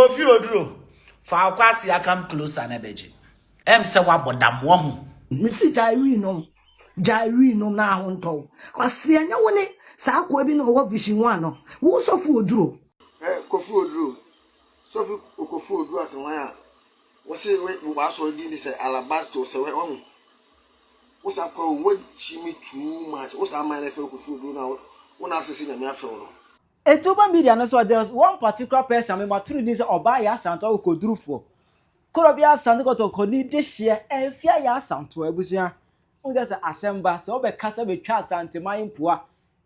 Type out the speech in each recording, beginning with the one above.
Kofi Oduro, fa kwasi akam closer na beji. Se wabodam wo ho. Misi Jairi no na ho nto. Kwasi anya woni sa akwa bi no wo vision one no. Wo Sofu Oduro. Kofi Oduro. Sofi Kofi Oduro asenwan a. Wo se wa so di ni se alabaster se we won. Wo sa kwa wo chimi too much. Wo sa man fe Kofi Oduro na wo na asese nyame afa no. Etuba media no so there's one particular person me maturu ni se oba ya santo Okodurufo. Korobia santo ko koni de hye Afia ya santo abusua. Wo dey say asemba se obekasa betwa asante mayimpoa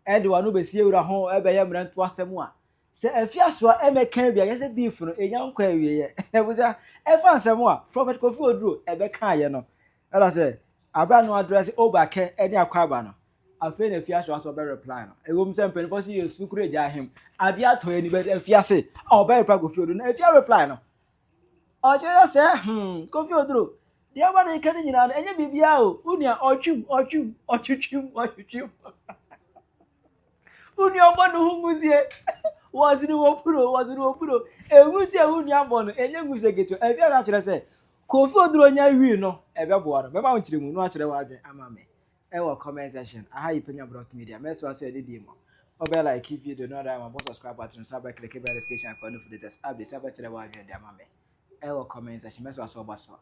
e de wanu besie wura ho e be ye mranto asem a se Afia so emeka bia ye se beef no enyankwa awiye abusua e fa asem a prophet Kofi Oduro e be kan ye no e la say abra no address obake e ni akwaba no Afia na Afia so be reply no e wom se mpeni for see yesu kure ja him ade ato ani be Afia say o be reply Kofi Oduro na Afia reply no o je say Kofi Oduro dia ba na ikani nyina na enye bibia o unia otwum unia bo no hunguzie wazini wo puro enguzie unia bo no enye nguzie geto Afia na kire say Kofi Oduro nya wi no e be bo aro me ba nkire mu no akire wa adwen amame e wo comment section aha Penyah block media mess wa say dey bi mo obe like if you do not that one subscribe button so click verification icon for the latest update so kire wa adwen dey amame e wo comment section mess wa so baso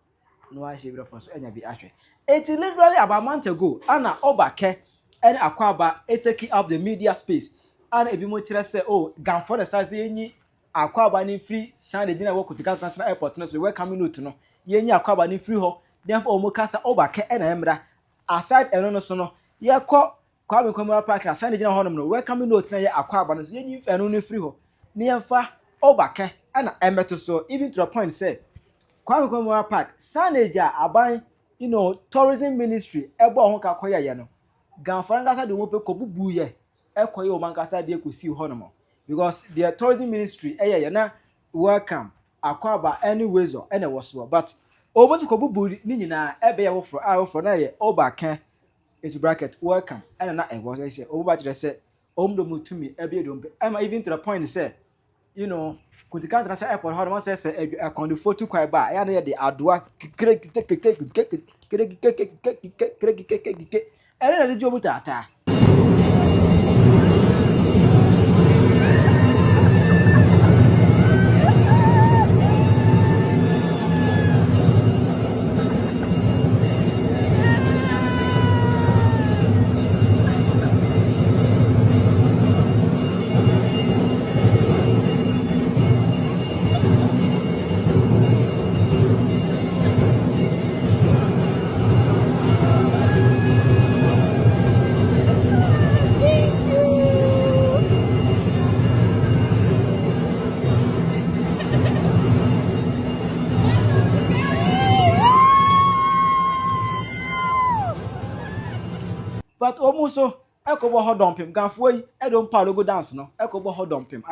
no I share for so enya bi ahwe it literally about a month ago ana obake and akwaba taking up the media space and ebi mo kire say oh gan for the size yenyi akwaba ni free Sunday dinner work to international airport no so welcome note no yenyi akwaba ni free ho therefore omukasa obake na emra aside eno no so no ye ko kwame kwamura park na Sunday dinner ho no welcome note na ye akwaba no so yenyi eno no free ho ne yemfa obake na emeto so even to the point say Kwame Kwamura Park, Saneja aban, tourism ministry, ebo ho ka koya ye no. Ganfara ngasa de wope ko bubu ye. Ekoye o mankasa de ko si ho no mo. Because the tourism ministry ye na welcome akwaba anyways or ene woso. But omo ko bubu ni nyina ebe ye wofro na ye obaka into bracket welcome. Ene na e wo say omo ba kire say omdo mutumi ebe do mpe. Am even to the point say Kutika International Airport, how one says a con the photo quite by and the Adwa and the job data. But almost so, I could go dump him. Ganfway, I don't palo go dance no. I could go dump him.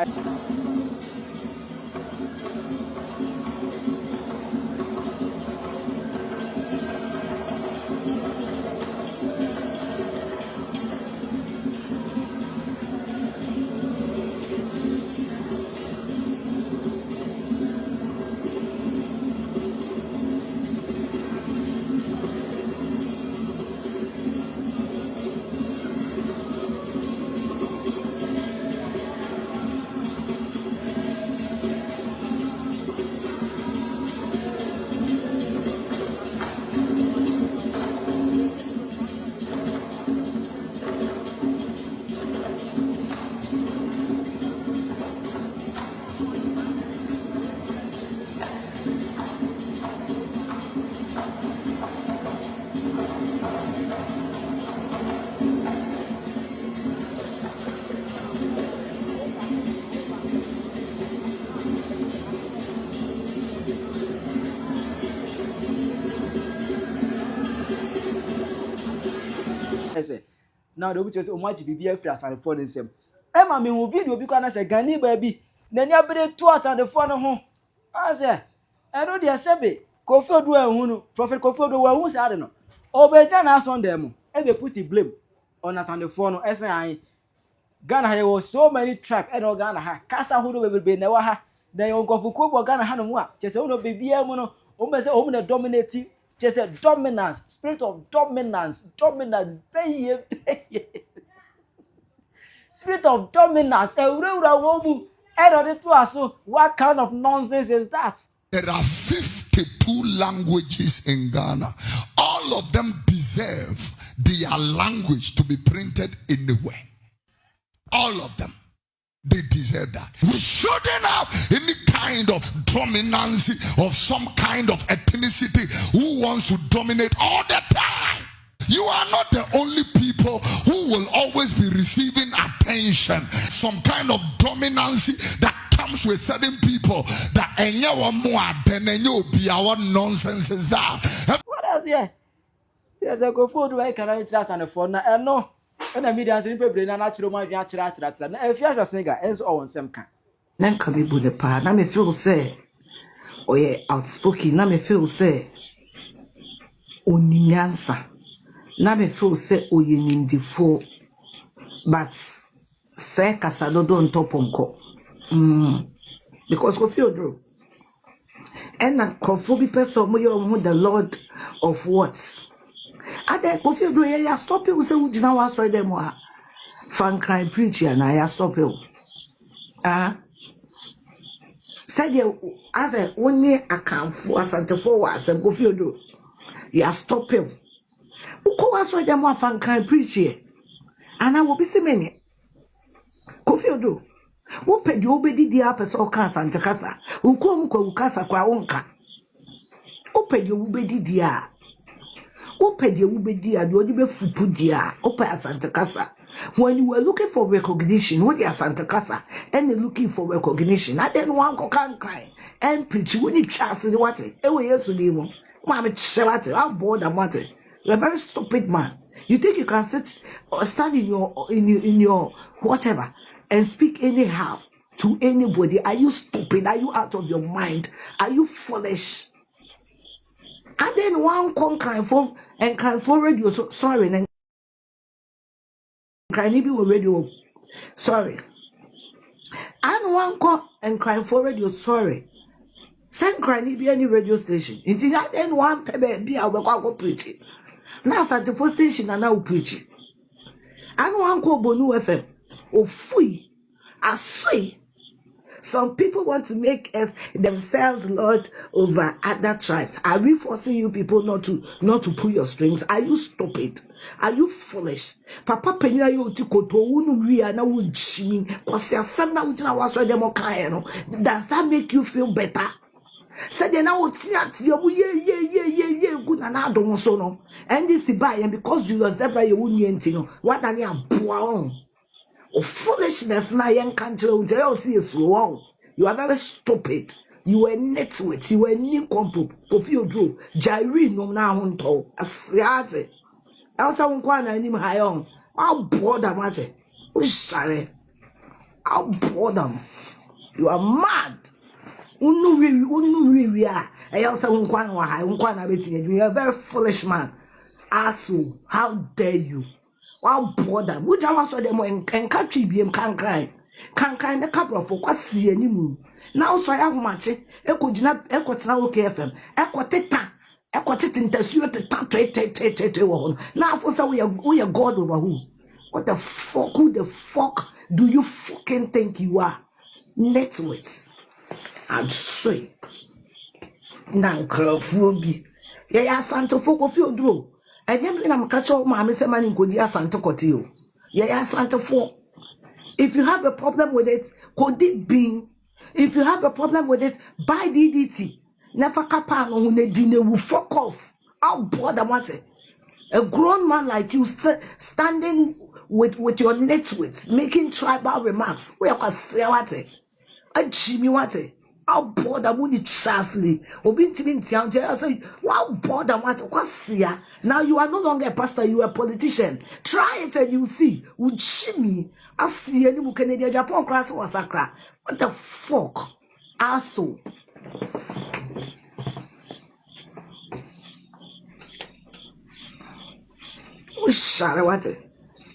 Now the which is much be free as and phone nsem Emma me hu video bi kwa na say gani ba bi na ni abere to as and phone ho I say eno de sebe Kofi Oduro ehun no prophet Kofi Oduro wa hu say no obeja na ason dem e be put blame on as and phone no esen an Ghana here was so many trap and Ghana ha kasa hudo be na wa ha then you go for Kobo Ghana Hanumwa. Just say, oh no, baby, mono, say, oh, the dominating, just a dominance, spirit of dominance, spirit of dominance, a real woman, and to us. So, what kind of nonsense is that? There are 52 languages in Ghana. All of them deserve their language to be printed anywhere. All of them. They deserve that. We shouldn't have any kind of dominance of some kind of ethnicity who wants to dominate all the time. You are not the only people who will always be receiving attention. Some kind of dominance that comes with certain people that what nonsense is that? What else here? Yes, I go forward where can I trust on the phone? And no, and the media is in paper and natural my natural. If you are a singer, as all on some kind. Nan ka be the pa na me feel say oye outspoken na me feel say onimiansa na me feel say oye nindifo but say kasado don toponko because Kofi Oduro and na Kofi person mo yo the Lord of what ade Kofi Oduro ya stop you say ujina wa so dem wa fan cry preacher na ya stop you said you as a only account for Asantehene was and Kofi Oduro. You stop him. Who was so them one fan can preach here? And I will be see many. Kofi Oduro. Who paid you obedi the apes or casa and casa? Who come casa qua unka? Who paid you obedi dia? Who paid you obedi a dodibe fupu dia? Opa Santa Casa. When you were looking for recognition, when you are Santa Casa and looking for recognition, I didn't want to come cry and preach when you chance in the water. Yes, you Mammy Shelate, I'll board a matter. You're a very stupid man. You think you can sit or stand in your whatever and speak anyhow to anybody? Are you stupid? Are you out of your mind? Are you foolish? And then one come cry for and cry for radio. So sorry, and cry maybe radio. Sorry. And one come and cry for radio. Sorry. Send cry maybe any radio station. Until that then one pebe be our go preaching. Now Asantehene station and now preaching. And one call Bonu FM. Oh fui. I say. Some people want to make themselves Lord over other tribes. Are we forcing you people not to pull your strings? Are you stupid? Are you foolish? Papa Penyah you tikoto unu ria na ujimi. Kwasi asana ujina waswa demo kaeno. Does that make you feel better? Said they now yeah good and I don't so no. And this is by and because you are zebra you wouldn't know what are you bound? Oh, foolishness, na young country, you are very stupid. You were netwit, you were nincompoop, Kofi Oduro, Jairi, no now on to a siate. Else I won't quite any high on. I'll board them at it. Sorry, I'll board them. You are mad. Unu are. I also won't quite why you are a very foolish man. Asshole, how dare you? Wow, brother, which I was them and country BM can cry the couple of folk see any moon. Now, so I have much echo Jina echo now KFM, echo teta, echo tit in the now for so we are God over who? What the fuck? Who the fuck do you fucking think you are? Networks and straight. Now, Phobia. Yeah, Santa Foco Oduro. And then I'm catch up my Mr. Man in Kodia Santa Cotio. Yeah, Santa for. If you have a problem with it, could it be? If you have a problem with it, buy DDT. Never capano who ne dinner will fuck off. I'll bother matter. A grown man like you standing with your netwits, making tribal remarks. Where was Sewate? A Jimmy Wate. I'll bother Moody Chasley. Or being I say, wow, bother what's here? Now you are no longer a pastor, you are a politician. Try it and you see. Would Jimmy, I see any Canadian Japan class or Sakra. What the fuck? Asshole. Shara what?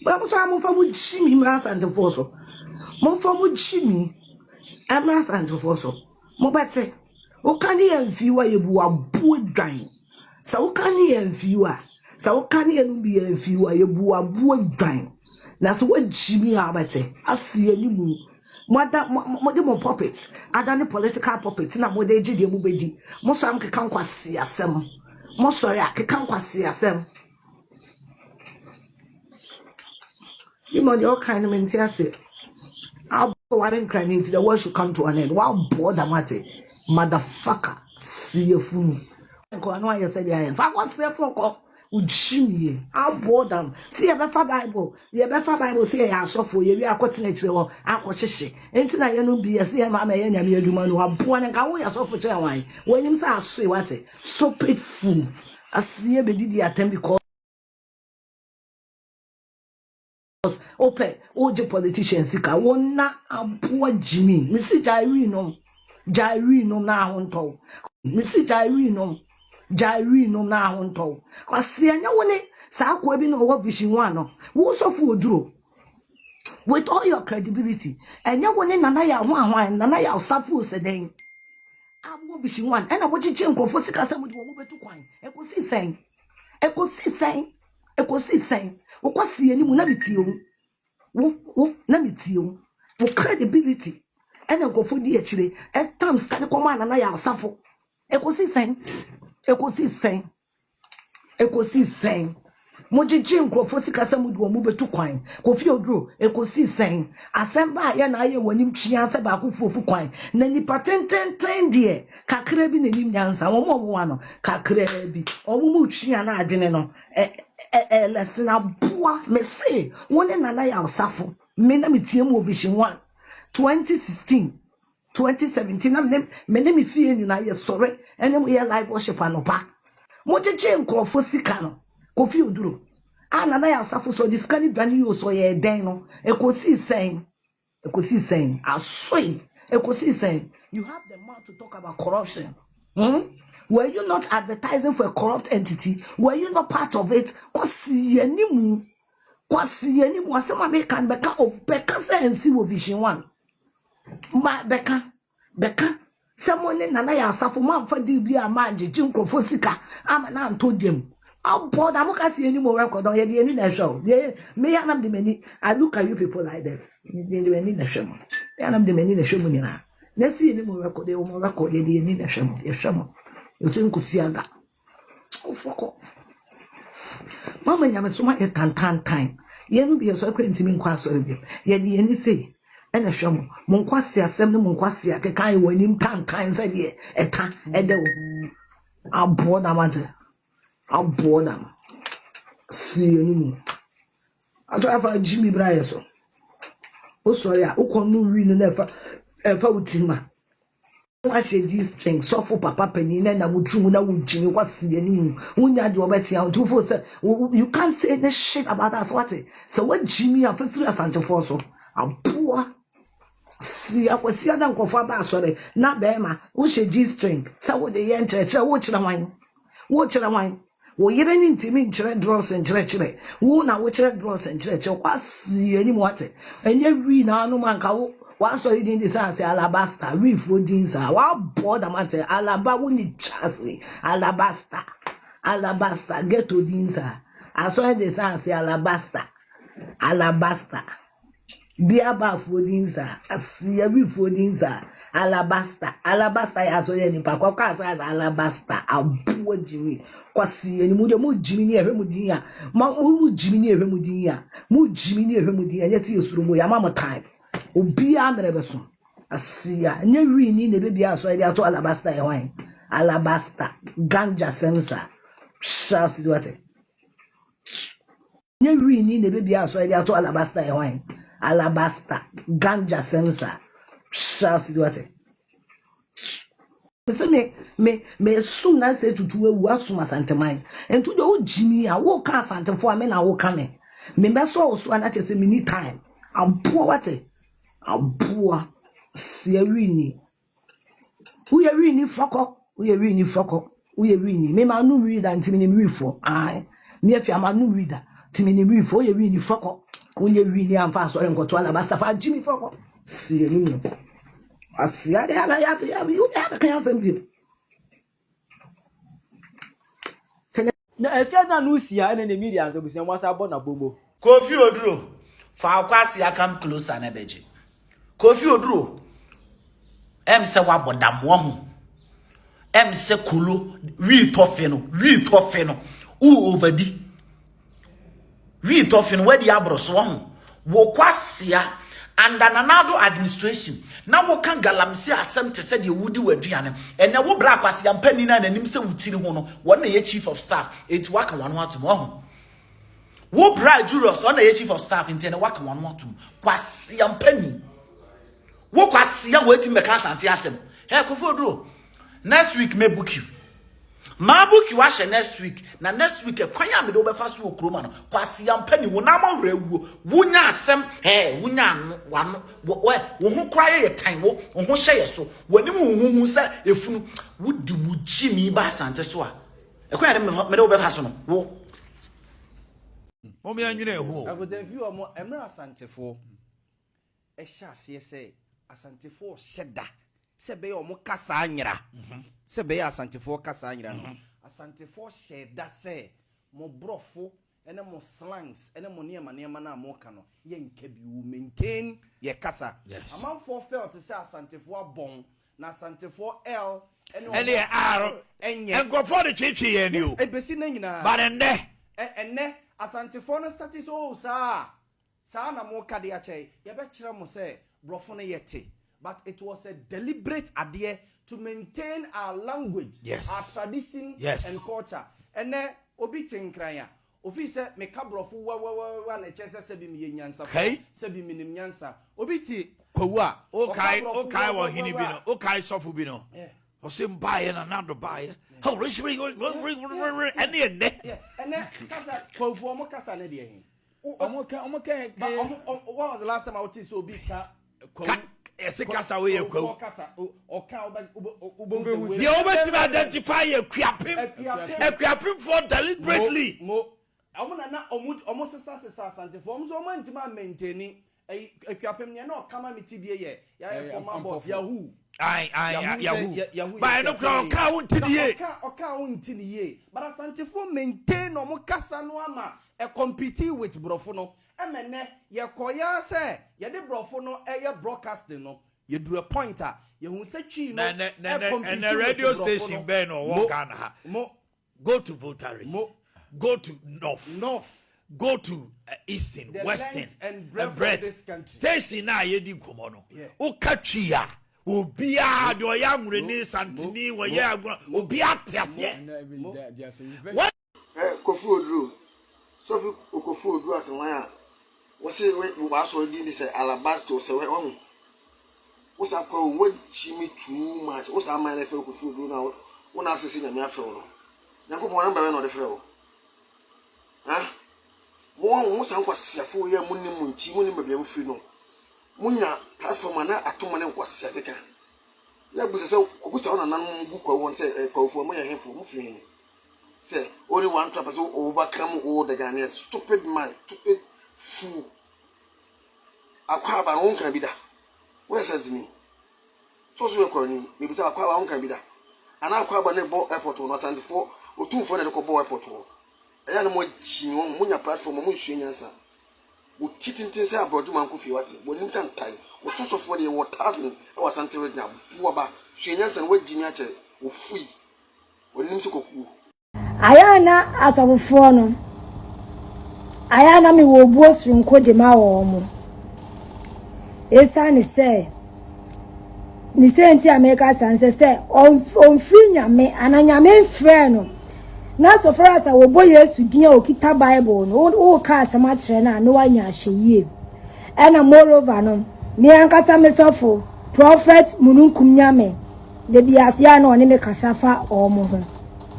But I'm sorry, I'm from Jimmy Mass and the Fosso. More from Jimmy. Amras and so Mobate. O can ye and fewer ye bua boot drying. So can ye and fewer. So can ye be and fewer ye bua boot drying. That's what Jimmy Abate. I see a new more puppets. I done political puppets. Now, what they did, you move. Most of them can't quite see a sem. Most sorry, I can't quite see a sem. You know, your kind of mentality. I'll go out and crying into the world should come to an end. Wow, bother, motherfucker. See your fool. I know I said, if I was there for would Jimmy, I'll bore them. See a better Bible. The better Bible say, I saw for you. We are quoting it to Uncle Shishi. Ain't I don't be a see a man and a human who are born and go as for Jawai. When you say, what it? Stupid fool. I see a baby attempt because. Open, all the politicians, Sika, one na a poor Jimmy. Missy Jairino na honto. Missy Jairino na honto. Kwasi anya woni sa akwa bi no wo vision one no. Wo Otumfuo Oduro. With all your credibility, anya woni nana ya ho ahwan, nana ya osafu seden. Abo vision one. Ena wo chiche nkofo sika se mo de wo betu kwan. Ekosi sen. Okwasi ani mu na bitio. Wo na mitio. For credibility. Ena nkofo di achire. Etam start koma nana ya osafu. Ekosi sen. Mojiji nkrofo sika se mudu omu betu kwan. Kofi Oduro ekosi sen. Asemba ya na aye wanim twa se ba kofuofu kwan. Na nipa tenten die kakra bi nanim nyansa. Omo ano kakra bi. Omo mu twa na adwene no. Lesson aboa me say woni nana ya osafo. Me na metie mu vision 1 2016 2017 na me me fie ni na ye sore ene mo ye live worship anopa mo jeje nkrofo sika no Kofi Oduro nana ya safo so this can dwane yo so ye den no ekosi sen asoi ekosi sen. You have the mouth to talk about corruption. Were you not advertising for a corrupt entity? Were you not part of it? Kwasi enimu asema me kan beka obeka sense wo vision 1 ma beka someone nana ya safo manfa di bi amanje jinkrofo sika ama na antodem aboard amukasi enimu record on ye de ni na show me ya nam de mani. I look at you people like this de mani na show ya nam de mani na show mu ni na si enimu record e o record ye de ni na show ye show you think kusiaga ofoko mama nyame soma e tantan ye no bi so akwentimi nkwa asore bi ye de ni sei ena hwemo mo nkwase asem ne mo nkwase akekan wanim tantan se de eta ede wo aboda si enimu aso afa Jimmy Brian so o so ya ukonu wi ne efa utima what she this thing suffer papa Penyah na mutrumu na wujini kwasi enimu unya de obeti an Otumfuo say you can't say any shit about us what so what Jimmy F00LISH Asantehene so aboa si akwasi ada nkofo ba asore na be ma wo she this thing say wo de ye ncheche wo kira wan wo yire ni ntimi nchire drops nchire wo na wo kire drops nchire kwasi enimu what enye wi na anu manka wo so you didn't say alabaster we for dinsa wa board amate alaba woni chance alabaster get to dinsa aso dey say alabaster bia ba for dinsa asia we for dinsa alabaster ya so ye ni pa kwa say alabaster abuo jimi kwasi eni mu de mu jimi ni ehwe mu din ya mu jimi ni ehwe mu din ya yeti esuru mu ya mama time obi amrebeso asia nye wi ni ne bebi aso ide ato alabaster ehwan alabaster ganja sensa shas duate nye wi ni ne bebi aso ide ato alabaster ehwan alabaster ganja sensa shas duate me suna se tutu ewu asuma Asantehene entu de o Jimmy a wo ka Asantehene a me na wo ka me beso so ana chese me need time ampo wate aboa siawini uyawini foko me ma nu reader ntimi ni mrifo ai me afia ma nu reader timi ni mrifo uyawini foko uyawini amfa so nkoto alabaster fa Jimmy foko siawini Asia de ya you have can answer. na Afia na no sia na media so busia mo asa bo na bobo. Kofi Oduro fa kwasi akam closer na beji. Kofi Oduro se wabodamo ho. Se kulu wi tofe no u ovadi. Wi tofe no wadi abroso ho. Wo kwasia under Nanado administration na wo kan galamse asem te se de wudi waduane ene wo bra kwase yampani na nanim se wutiri ho no wo na ye chief of staff enti waka wano atom ho wo bra juros on na ye chief of staff enti ene waka wano atom kwase yampani wo kwase ya wati meka asante asem he Kofi Oduro next week me book you ma book you washe next week na next week kwanya me do be fa so okroma no kwase yampani wo na ma rewu wunya asem wunya wano wo ho kraye ye tan wo ho hye so wanim huhu se efunu wudi wuchi mi ba asante so a kwanya me do be fa so no wo mo me anwene ehu agodan fi omo emra asantefo ehya ase se asantefo hyeda se be omo kasa anyira se be asantefo kasa anyira no asantefo hyeda se mo brofo ene mo slangs ene mo niema na mo ka no ye nka bi wo maintain ye kasa amanfo felt se asantefo abon na asantefo L ene R enkofo de twetwe ye ni o ebesi na nyina ba enne asantefo no status sa na mo ka de a chei ye be kire mo se brofo no yete but it was a deliberate idea to maintain our language, our tradition and culture. And then obi tinkranya ofi se me kabrofo wa na chese se bi me nyansa se bi me nim nyansa obi ti kwawu a o kai wo hini bi no o kai sofu bi no o se mbaye na nado baye ho rishri ene ene kasa kwawu omo kasa na de hin Omo ka what was the last time I was so obi ka kwawu ese kasa we yakwa kasa oka the over to identify equiapim for deliberately mo amuna na omo sesa asantefo omo so omo ntima maintain equiapim ne na okama mitibie ye ya former boss yahoo yahoo by no crowd ka untiniye oka untiniye but asantefo maintain omo kasa no ama e compete with brofo no emene ye koya se ye de brofo no eye broadcasting no ye do a pointer ye hu se twi no and the radio station ben or walk on ha go to Voltari go to north go to eastern western and breadth station na ye di komo no o katwia obia do ya nwreni santini wo ye agro obia tiase Kofi Oduro Sofi Kofi Oduro asenwa wose we waso di say alabaster say we won wosa kwa wo chimi too much wosa man na fe Kofi Oduro na wona asese nyame afre no nyankopon na ba na o de frɛ wo mo wosa nkwa siafo ye munim nchi munim ba biam firi no munya platform na atoma ne nkwa sia keka ya bu se kobusa ona nan bu kwa won say kwafo mo ye hefo mo firi say only one trap to overcome all the Ghanaians stupid man stupid fool akwa ba won kan bi da we sent me so ekwa ni me bi say akwa ba won kan bi da ana akwa ba ne bo airport no Asantefo Otumfuo de ko bo airport wo eya no mo chi won munya platform mo hwe nyansa wo titintin say abroad man ko fi wate wo nim tan tai wo sosofo de wo tavin e wa Asantefo nya wo ba hwe nyansa no wagini ache wo fui wo nim so koku ayana asabufo no ayana mi wo buo surunko de ma wo mo esa ni se nti America sanse se on free nyame ananyame mfre no na so far as wo boy Yesu din okita Bible no o ka asama kire na no wanya ahye ena moreover no mi ankasa me sofo prophet mununkum nyame de biasia na oni me kasafa omo ho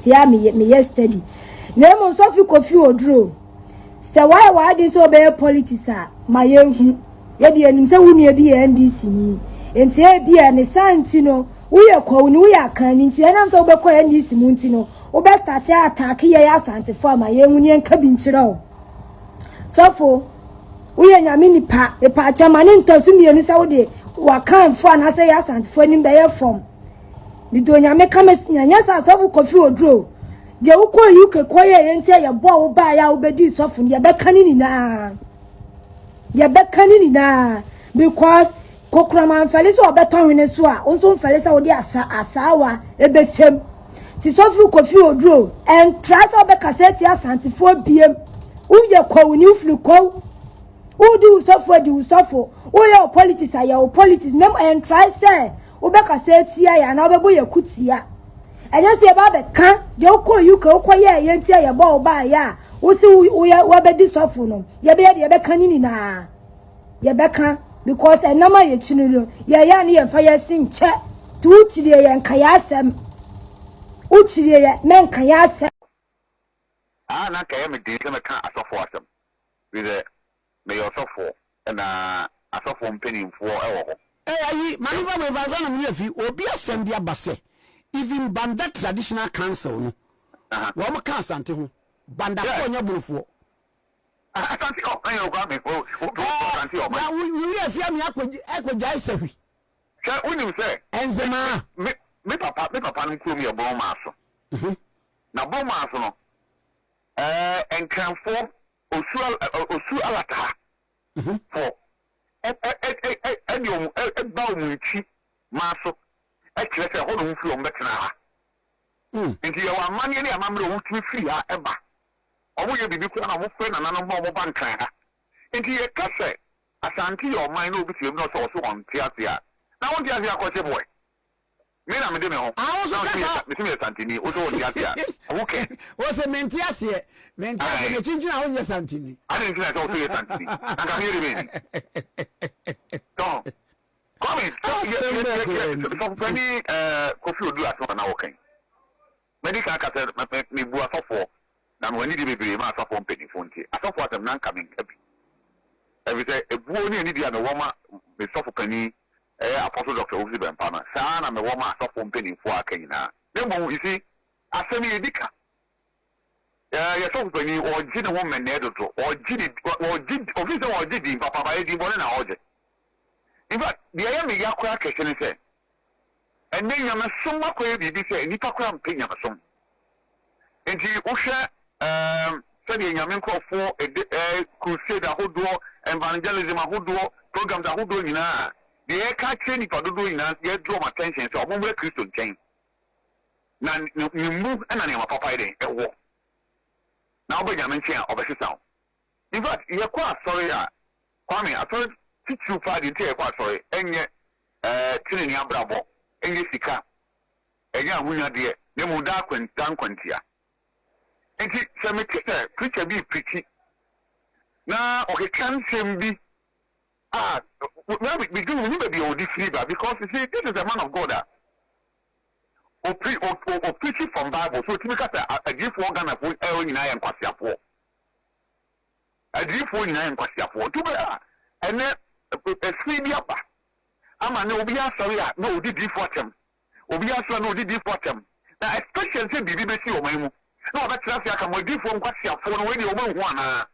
tia me yesterday na mo Sofi Kofi Oduro se why this obey politics a mayehu ye de anim se wunu bi NDC ni enti e bia ne santi no uye kwa uni uye akani nti enam se obekwa NDC mu nti no obe start attack ye Asantefo amayehu ni enka bi nkyira o sofo uye nyame nipa e pa chamani ntosu mienu se wo de wakanfo anase ya Asantefo ni be form mi do nyame kamesinya nyasa asofo Kofi Oduro je ukọ UK koye yenti ya bo wo ba ya obedi sofo ni be kanini na because Kokraman Felix obeton wene so a onso Felix wo di asawa ebeshem ti sofo Kofi Oduro and try so be kaseti Asantefo biem uye ko ni uflu ko who do suffer who your politics are your politics name and try say obeka say tia ya na obebo ye kutia enya se ba be kan de okọ UK okọ ye ntia ye ba oba ya wo si wo be di suffer no ye be kan ni na ye be kan because enama ye chinuro ye ya ni ye fa ye sinche tu chire ye nka ya asem uchire ye men kan ya asem na ka ye me de me kan asofo asem with the may asofo na asofo mpenimfo ewo ho ayi manifa me va na me fi obi asem dia base even banda traditional council no wo mo kan Asante ho banda ko nya burufo Asante o ayo gwa me o Asante o na we afia me akogya isawi se unim se enzema me papa no kuro me obon ma so na bon ma so no enkranfo osu alata for ba omunchi maso kire se ho no mfi o mbetena ha nti ye wa mane ne amamre o wutumi firi ha eba omo ye bibi kura na mo fe na nanom mo ba nkran ha nti ye ka se Asante yo man no obi tiem no so on tiatia na won tiatia ko che boy me na me de me ho me timi Asante ni o do tiatia okay wo se mentiasie me chinchina ho nye Asante ni ani ntina to so ye Asante ni anga me de me to come so pani Kofi Oduro aso na wo kan medical case me bu asofo na no ani de bebre ma asofo mpedifo nti asofo atam nan kamen abi every day ebuo ni ani dia na wo ma me sofo pani apostle Dr. Ovi Bempana saa na me wo ma asofo mpedifo akanyina nembo you see asemi edika ya sofo pani oji ne wo menne dodo oji ofisi oji di papa ba edi bone na oji in fact the I am me yakwa kese say and then you must some ko bi say nipa kwa mpenya masom enti wo hwe said nyame nkofo crusade ahodo evangelism ahodo programs ahodo nyina de e ka che nipa dodo nyina ye draw my attention so omo mwe Kristo nchen na ni move na ne papa ide ewo na obo nyame nchen obesesa in fact ye kwa sorry a kwame aso titu party te kwa sorry enye tini ni abrabo enye sika enye ahunya de ne mu da kwantia enti se me tete preacher bi preach na okay can sem bi we do we need be on this river because you see this is a man of God or preach from Bible so to make us a gift for Ghana for nyina yan kwasiafo a gift for nyina yan kwasiafo to be and then a free biapa ama na obi asori a na odi di fortem obi asori na odi di fortem na especially say bibi be si o man mu na oba tra aka mo di fo nkwasiafo no we di o man hu ana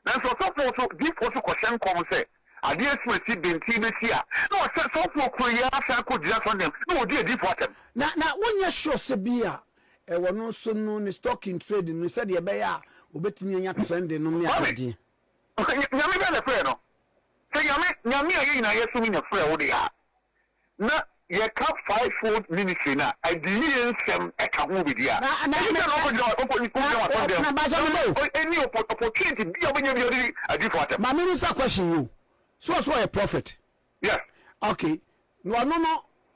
na so di fo so kwashen kom say ade esmeti benti be si a na o say so fo kro ya afa ko dia so dem na odi di fortem na wonye sure se bia wo no so no ni stock in trade no said ye be ya obetimi anya trend no me akadi nyame be le fe no say nyame ayi na yesu mi na fe wo de ya na ye ka 5-fold ministry na adini nsem e ka ho bidia na any opportunity bi obenya bi odi adi for atem ma minister question you so a prophet yes okay no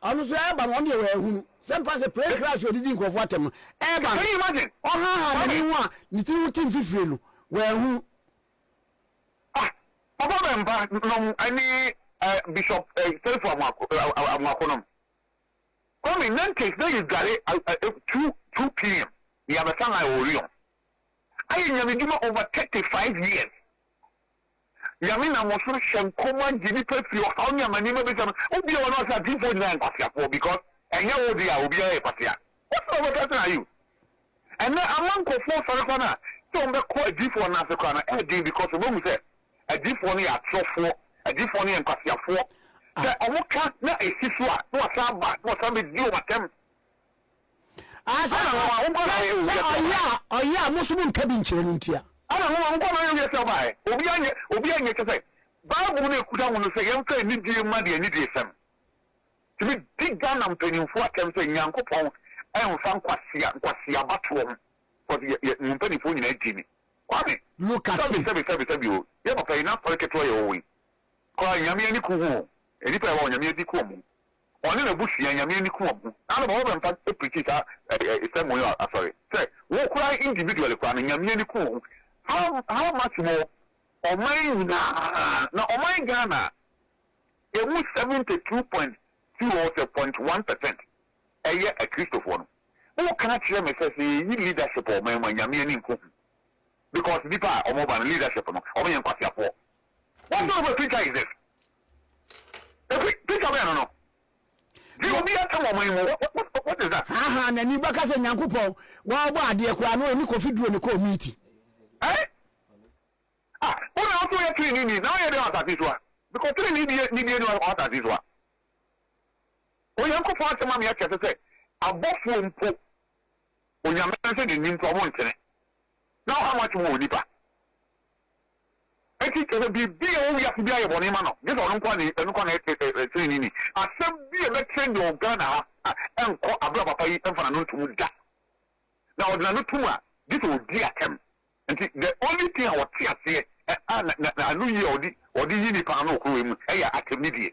anu so e ba no de we hunu sem fa se pray class odi di nkofo atem e ba can you imagine ha ni wa ni ti wuti fifire no we hu Papa Bemba no any bishop telephone amakonom come in that case then you got it 2 p.m. you have a son I Orion I am given over 35 years Yamina Mosu Shankoma Jiniper how many manima become obi or not a different land because and you will be a patia what's over that are you and then among Kofo Sarafana so the quite different Nasakana because of whom said a different a different and Quasiafo The Omoka, not a Siswa, no Samba, no Sammy, you at them. I said, Muslim cabin chair. I don't know, I'm going to yourself by. Obiang, to say, Bible could have to say, I'm saying, need you money and need some. To be big gun and penny for them saying, Yanko Pong, and some Quasia Batum for the penny phone in Jimmy. Look at you. You have pay enough for a Katoy. Crying Yamini Kumu, and if I want Yamini Kumu. Only a bushy and Yamini Kumu. I don't know if I'm pretty somewhere. Sorry. Say, walk cry individually, crying Yamini Kumu. How much more? Oh my Ghana. It was 72.2 or 0.1%. A year a Christopher. What can I tell me? Says the leadership of my Yamini Kumu. Because Nipa or mobile leadership or me and Kwasia. What sort of a picture is this? Picture, I don't know. You will be at some moment. What is that? And you back as a Yankupo. Why, dear Kwano, and Kofi Oduro meeting. Eh? Ah, what else are you training? Now you don't have this one. Because you need to know what this one. When you go for some money, I can say, a boss won't put when you're mentioning in for now, how much more, Nipa? I think it will be we have to be able to know. This one training. I said, be a train of Ghana and call a brother pay and for a note to that. Now, the Nutuma, this will be a camp. And the only thing I was here, I knew you or the Unipano who are at the media.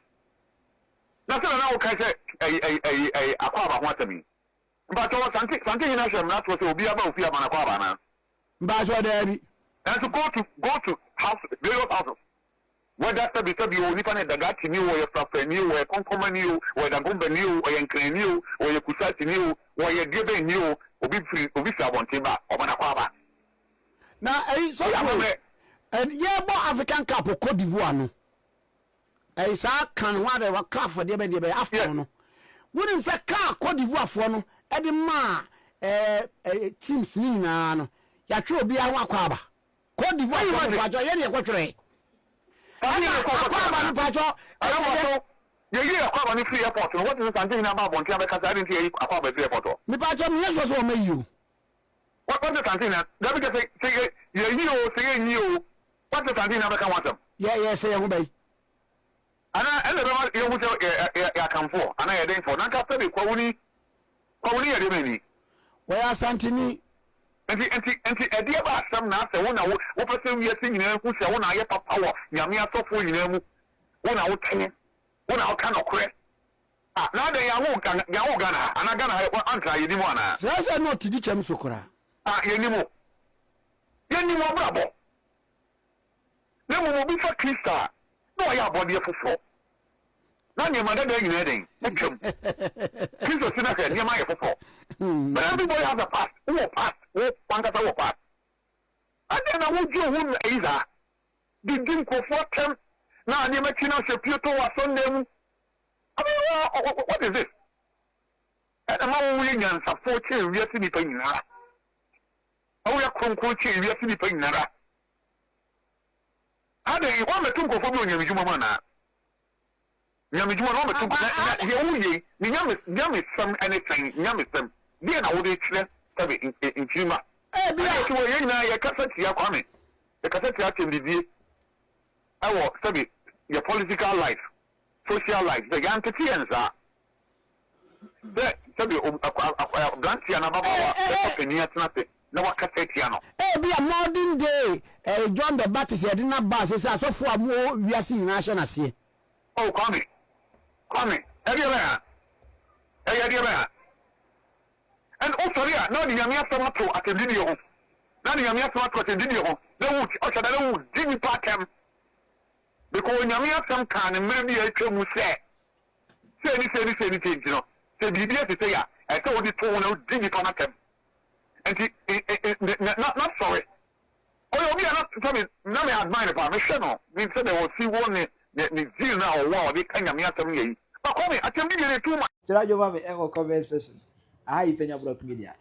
Nothing now can say a quaba want me. But I was something in Asham, that was to be about Fia Manakabana. But and to go to house, various houses. Whether you only find the Gatti new or your Frapper new or Concoma new or the Gumba new or your Crane new or your Kusati new or your Gebe new or be free or be Sabon Timba or Manakaba. Now, so and yeah, African Cup of Cote d'Ivoire. I saw can whatever car for the baby after. Wouldn't say car Cote d'Ivoire for no, Edema teams Nina. Ya true be a kwaba. Cote d'Ivoire you want to join your country. Kwaba no pacho. I don't know. You hear kwaba ni free airport. What is something about Bontia because I didn't hear kwaba free airport. Me pacho me so so me you. What is something that because say you what is something about can want them. Yeah say who be. And the you will come for. And I dey for. Na ka say kwuni ya dey many. Where Asantehene And a dear about some now, so one hour, what person we are singing, who shall one hour power, Yamia so full in them, 1 hour 10, 1 hour cannot crack. Ah, now they are all Ghana, and I got answer you one. So I not to teach him Sokora. Ah, Yenimo. Yenimo, bravo. Then we will be for Krista. No, I have body for 4. Now your mother going in heading. Krista Sinaka, near my for 4. But everybody has a past. Who past? Who Pankata past? And then I would do whom either. Did drink for 4 terms. Now you make Shaputo or Sunday. I mean, what is this? And among Williams are 4 children, we are sitting in Nara. Oh, we are concoaching, we are sitting in Nara. How do you want to talk of Yamijumana? Yamijumana, Yam is some anything, Yam is them. Dear, I would explain in Chima. Eh, be out to a cassette, you are coming. The cassette in the I will study your political life, social life, the Yankees are. There, study a Blancy and a Penyah, no cassette. Eh, be a modern day, John the Baptist, I did not pass, so far more we are seeing national see. Oh, come. And also, now the Yamia Tomato at the video. Now the Yamia Tomato at the video. They would, also, they would Jimmy Parkham. Because Yamia some kind of maybe I can say anything, you know. Say, the say, I told you to Jimmy Parkham. And not sorry. Oh, we are not sorry. Now I admire about me, Shano. We said they will see one. Ni now wow they can yam yatam yi. But come I can be too much. Tira jo ba me e ko comment section. Ah, Penyah Block Media.